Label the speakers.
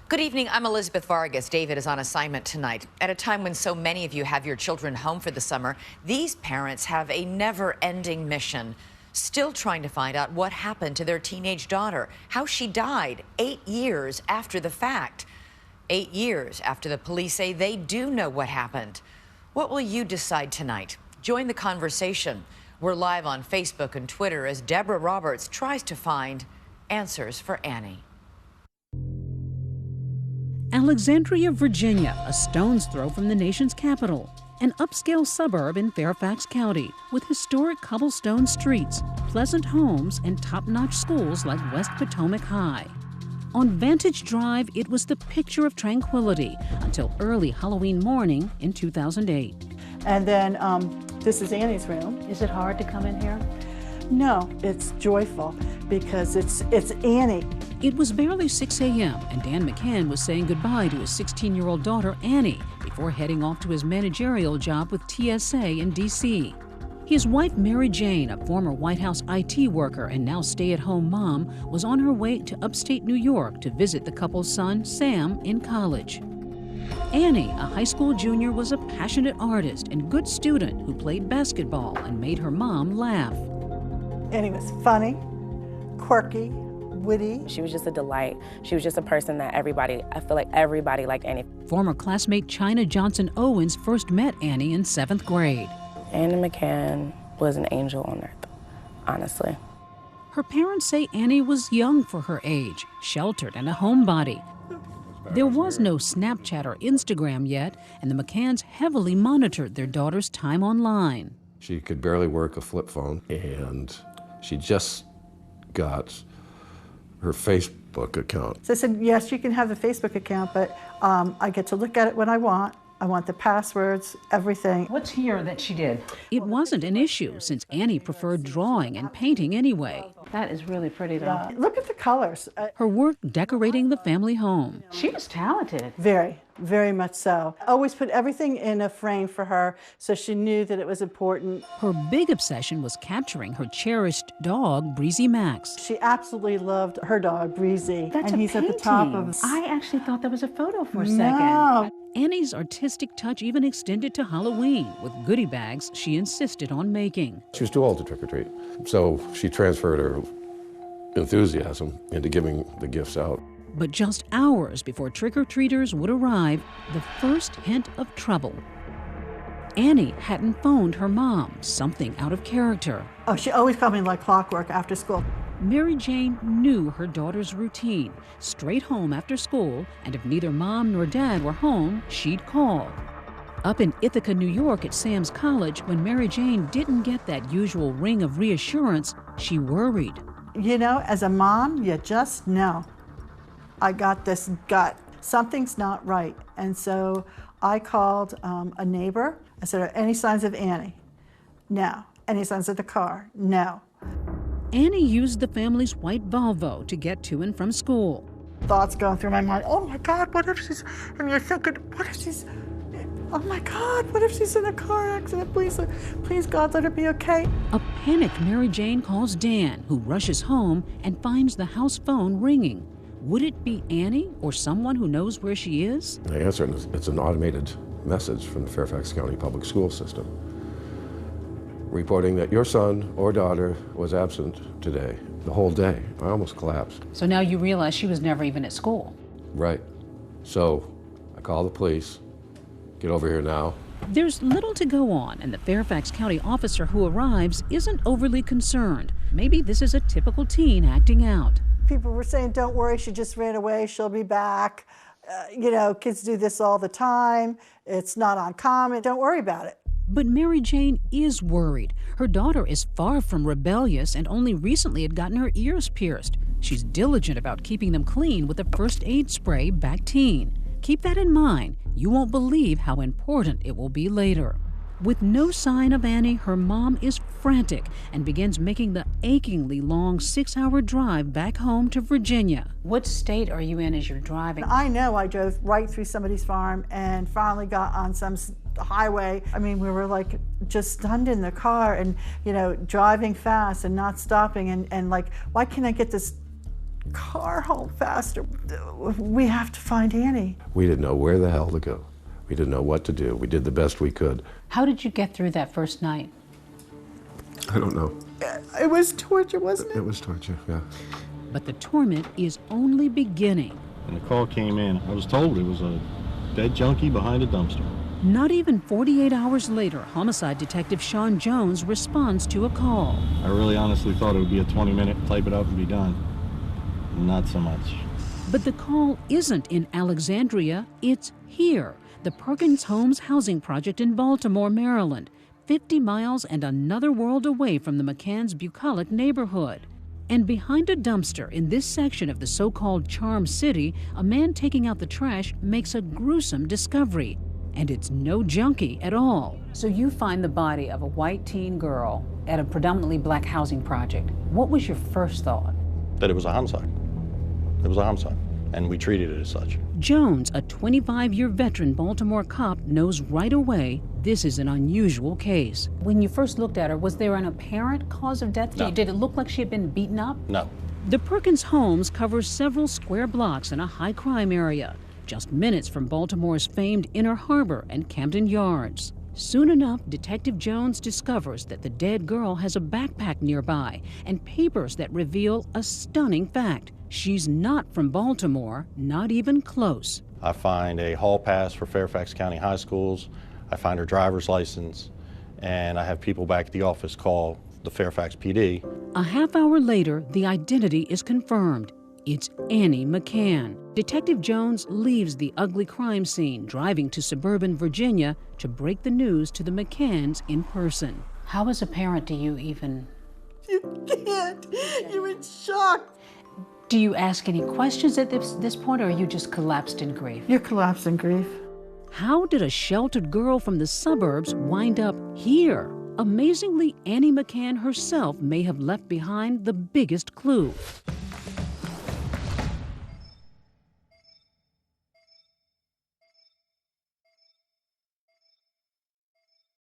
Speaker 1: Good evening, I'm Elizabeth Vargas. David is on assignment tonight. At a time when so many of you have your children home for the summer, these parents have a never-ending mission. Still trying to find out what happened to their teenage daughter, how she died 8 years after the fact. 8 years after the police say they do know what happened. What will you decide tonight? Join the conversation. We're live on Facebook and Twitter as Deborah Roberts tries to find answers for Annie.
Speaker 2: Alexandria, Virginia, a stone's throw from the nation's capital. An upscale suburb in Fairfax County with historic cobblestone streets, pleasant homes, and top-notch schools like West Potomac High. On Vantage Drive, it was the picture of tranquility until early Halloween morning in 2008.
Speaker 3: And then this is Annie's room.
Speaker 4: Is it hard to come in here?
Speaker 3: No, it's joyful because it's Annie.
Speaker 2: It was barely 6 a.m. and Dan McCann was saying goodbye to his 16-year-old daughter, Annie, before heading off to his managerial job with TSA in D.C. His wife, Mary Jane, a former White House IT worker and now stay-at-home mom, was on her way to upstate New York to visit the couple's son, Sam, in college. Annie, a high school junior, was a passionate artist and good student who played basketball and made her mom laugh.
Speaker 3: Annie was funny, quirky, witty.
Speaker 5: She was just a delight. She was just a person that I feel like everybody liked Annie.
Speaker 2: Former classmate China Johnson Owens first met Annie in 7th grade.
Speaker 5: Annie McCann was an angel on earth, honestly.
Speaker 2: Her parents say Annie was young for her age, sheltered and a homebody. There was no Snapchat or Instagram yet, and the McCanns heavily monitored their daughter's time online.
Speaker 6: She could barely work a flip phone, and she just got her Facebook account.
Speaker 3: So I said, yes, you can have the Facebook account, but I get to look at it when I want. I want the passwords, everything.
Speaker 4: What's here that she did?
Speaker 2: It wasn't an issue since Annie preferred drawing and painting anyway.
Speaker 4: That is really pretty, though.
Speaker 3: Look at the colors.
Speaker 2: Her work decorating the family home.
Speaker 4: She was talented.
Speaker 3: Very, very much so. Always put everything in a frame for her so she knew that it was important.
Speaker 2: Her big obsession was capturing her cherished dog, Breezy Max.
Speaker 3: She absolutely loved her dog, Breezy.
Speaker 4: That's
Speaker 3: and
Speaker 4: a
Speaker 3: he's
Speaker 4: painting.
Speaker 3: at the top of...
Speaker 4: I actually thought that was a photo for a
Speaker 3: No.
Speaker 4: second.
Speaker 2: Annie's artistic touch even extended to Halloween with goodie bags she insisted on making.
Speaker 6: She was too old to trick or treat, so she transferred her enthusiasm into giving the gifts out.
Speaker 2: But just hours before trick-or-treaters would arrive, the first hint of trouble. Annie hadn't phoned her mom, something out of character.
Speaker 3: Oh, she always called me like clockwork after school.
Speaker 2: Mary Jane knew her daughter's routine. Straight home after school, and if neither mom nor dad were home, she'd call. Up in Ithaca, New York at Sam's college, when Mary Jane didn't get that usual ring of reassurance, she worried.
Speaker 3: You know, as a mom, you just know. I got this gut. Something's not right. And so I called a neighbor. I said, are any signs of Annie? No. Any signs of the car? No.
Speaker 2: Annie used the family's white Volvo to get to and from school.
Speaker 3: Thoughts going through my mind, oh my God, what if she's, and you're thinking, what if she's, oh my God, what if she's in a car accident? Please God, let her be okay.
Speaker 2: A panicked Mary Jane calls Dan, who rushes home and finds the house phone ringing. Would it be Annie or someone who knows where she is?
Speaker 6: I answer, and it's an automated message from the Fairfax County Public School System, reporting that your son or daughter was absent today, the whole day. I almost collapsed.
Speaker 4: So now you realize she was never even at school.
Speaker 6: Right. So I call the police. Get over here now.
Speaker 2: There's little to go on, and the Fairfax County officer who arrives isn't overly concerned. Maybe this is a typical teen acting out.
Speaker 3: People were saying, don't worry, she just ran away, she'll be back. You know, kids do this all the time. It's not uncommon, don't worry about it.
Speaker 2: But Mary Jane is worried. Her daughter is far from rebellious and only recently had gotten her ears pierced. She's diligent about keeping them clean with a first aid spray Bactine. Keep that in mind. You won't believe how important it will be later. With no sign of Annie, her mom is frantic and begins making the achingly long 6-hour drive back home to Virginia.
Speaker 4: What state are you in as you're driving?
Speaker 3: I know I drove right through somebody's farm and finally got on some highway. I mean, we were like just stunned in the car and, you know, driving fast and not stopping and like, why can't I get this car home faster. We have to find Annie.
Speaker 6: We didn't know where the hell to go. We didn't know what to do. We did the best we could.
Speaker 4: How did you get through that first night?
Speaker 6: I don't know.
Speaker 3: It was torture, wasn't it?
Speaker 6: It was torture, yeah.
Speaker 2: But the torment is only beginning.
Speaker 7: When the call came in, I was told it was a dead junkie behind a dumpster.
Speaker 2: Not even 48 hours later, homicide detective Sean Jones responds to a call.
Speaker 7: I really honestly thought it would be a 20-minute, type it up and be done. Not so much.
Speaker 2: But the call isn't in Alexandria, it's here, the Perkins Homes housing project in Baltimore, Maryland, 50 miles and another world away from the McCann's bucolic neighborhood. And behind a dumpster in this section of the so-called Charm City, a man taking out the trash makes a gruesome discovery. And it's no junkie at all.
Speaker 4: So you find the body of a white teen girl at a predominantly black housing project. What was your first thought?
Speaker 7: That it was a homicide. It was a homicide, and we treated it as such.
Speaker 2: Jones, a 25-year veteran Baltimore cop, knows right away this is an unusual case.
Speaker 4: When you first looked at her, was there an apparent cause of death?
Speaker 7: No.
Speaker 4: Did it look like she had been beaten up?
Speaker 7: No.
Speaker 2: The Perkins Homes covers several square blocks in a high-crime area, just minutes from Baltimore's famed Inner Harbor and Camden Yards. Soon enough, Detective Jones discovers that the dead girl has a backpack nearby and papers that reveal a stunning fact. She's not from Baltimore, not even close.
Speaker 7: I find a hall pass for Fairfax County High Schools. I find her driver's license, and I have people back at the office call the Fairfax PD.
Speaker 2: A half hour later, the identity is confirmed. It's Annie McCann. Detective Jones leaves the ugly crime scene, driving to suburban Virginia to break the news to the McCanns in person.
Speaker 4: How as a parent do you even...
Speaker 3: You can't. You're in shock.
Speaker 4: Do you ask any questions at this point, or are you just collapsed in grief?
Speaker 3: You're collapsed in grief.
Speaker 2: How did a sheltered girl from the suburbs wind up here? Amazingly, Annie McCann herself may have left behind the biggest clue.